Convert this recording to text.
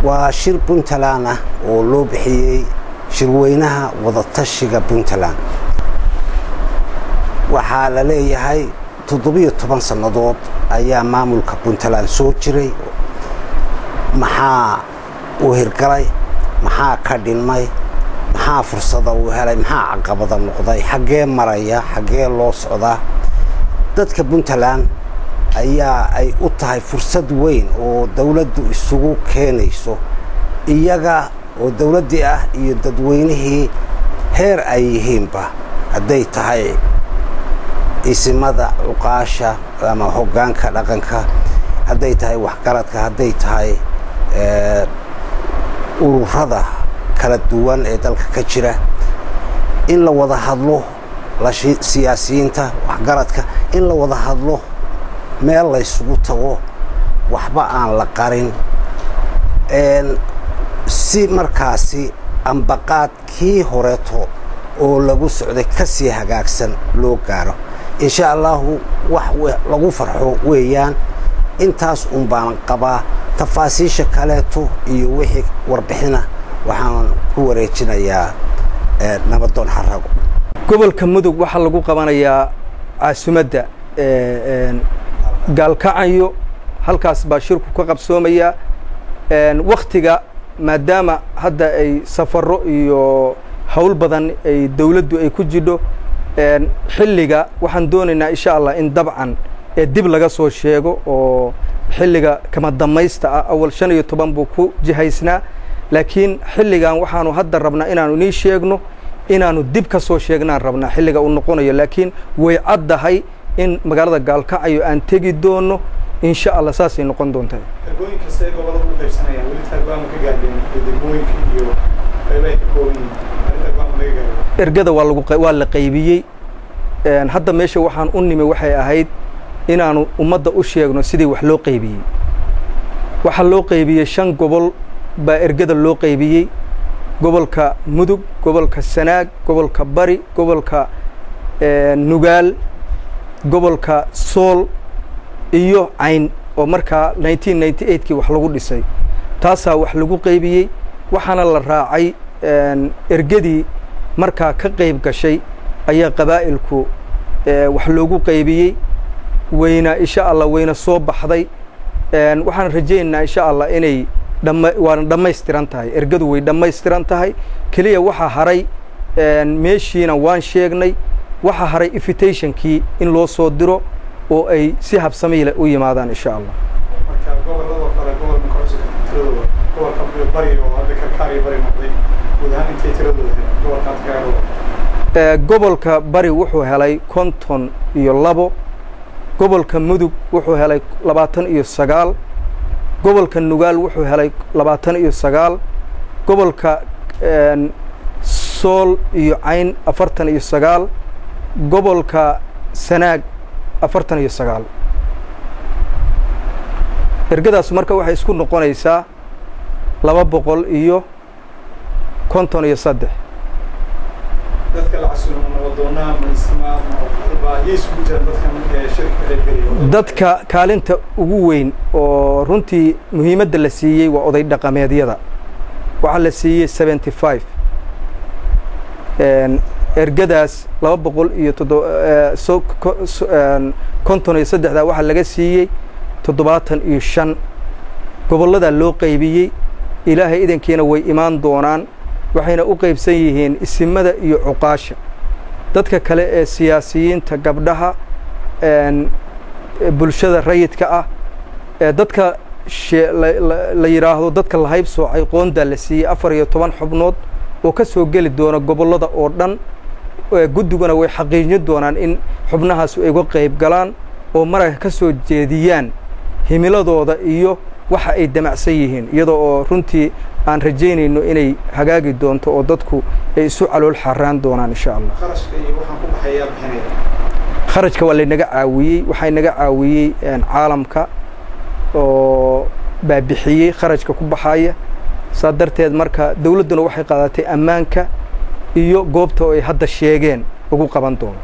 وشير بنتلانا ولو بحيي شروينها وضطشيغا بنتلان وحال لي هاي تضبيط طبعا سنضوط أيام معمول كبنتلان سوتشري محا وهرقلي محا كردين ماي محا فرصة وهلاي محا عقبضة النقضي حقين مريا حقين لو صعدا dadka Puntland ayaa ay u tahay fursad weyn oo dawladdu isugu keenayso iyaga oo dawladii ah iyo dadweynihii heer ay yihiinba haday tahay isimada uqaasha ama hoggaanka dhaqanka haday tahay waxqaradka haday tahay ururada kala duwan ee dalka ka jira in la wada hadlo la siyaasiyiinta waxqaradka in la wada hadlo meel la isugu tago waxba aan la qarin si markaasi ambaqaadkii horeeto oo lagu socday ka sii hagaagsan loo gaaro insha Allah wax lagu farxo weeyaan intaas baan qabaa tafaasiisha kaleeto iyo wixii warbixina waxaan ku wareejinayaa nabadoon xarago gobolka mudug waxa lagu qabanayaa caasimadda gaalkacyo halkaas baa shirku ka qabsoomaya waqtiga maadaama hadda ay safaro iyo hawl badan ay dawladdu ay ku jidho xilliga waxaan doonaynaa insha Allah in dabcan dib laga soo sheego oo xilliga kama damaysta awal 15 buu ku jihaysnaa laakiin xilligan waxaanu hadda rabnaa inaanu nii sheegno inaanu dib ka soo sheegnaan rabnaa xilliga uu noqonayo laakiin way caddahay in magaalada gaalkacyo aan tegi doono insha Allah saasay noqon doontaa ergooyinka say gobolada u qaybsanayaan wali taagbaama ka gaadeen degmooyinka iyo qaybay ka kooban ergada waa la qaybiyay hadda meesha waxaan u nimi waxay ahayd inaanu ummadda u sheegno sidii wax loo qaybiyay waxa loo qaybiyay 5 gobol baa ergada loo qaybiyay gobolka mudug gobolka sanaag gobolka bari gobolka nugaal gobolka sool iyo cayn oo marka 1998 kii wax lagu dhisay taasa wax lagu qaybiyay waxaana la raacay ergadii marka ka qayb gashay ayaa qabaa'ilku wax loogu qaybiyay wayna insha Allah wayna soo baxday waxaan rajaynaynaa insha Allah inay waan dhamaystiran tahay ergadu way dhamaystiran tahay kaliya waxa haray meeshiina waan sheegnay waxa haray invitationkii in loo soo diro oo ay si habsami leh u yimaadaan insha Allah marka gobolada kale gobolka Koonfurta gobolka bari oo hadda ka kaari bari noqday gudaha intee tiradooda gobolka Taageero gobolka bari wuxuu helay 52 gobolka mudug wuxuu helay 29 gobolka nugaal wuxuu helay 29 gobolka sool iyo cayn 49 gobolka sanaag 49 ergadaas marka waxay isku noqonaysaa 253 dadka la casuumo nabadoonaa ma ismaa ma yeesku jiraan dadka shirka qaybgalaya dadka kaalinta ugu weyn oo runtii muhiimadda la siiyay waa oday dhaqameedyada waxa la siiyay 75 ergadaas 253 waxa laga siiyay 75 gobolada loo qaybiyay ilaahay idankeena way imaan doonaan waxayna u qaybsan yihiin isimada iyo cuqaasha dadka kale ee siyaasiyiinta gabdhaha bulshada rayidka ah dadka la yiraahdo dadka la hayb soocay qoonda la siiyay 14 xubnood oo ka soo gali doona gobolada oo dhan guddiguna way xaqiijin doonaan in xubnahaas ay uga qayb galaan oo marag ka soo jeediyaan himiladooda iyo waxa ay damacsan yihiin iyadoo oo runtii aan rajaynayno inay hagaagi doonto oo dadku ay isu calool xaraan doonaan insha Allah kharashka iyo waxaan ku baxayaa bixinaya kharashka waa naga caawiyay waxay naga caawiyay caalamka oo baabixiyay kharashka ku baxaya sadarteed marka dawladuna waxay qaadatay ammaanka iyo goobta ay hadda sheegeen ugu qaban doono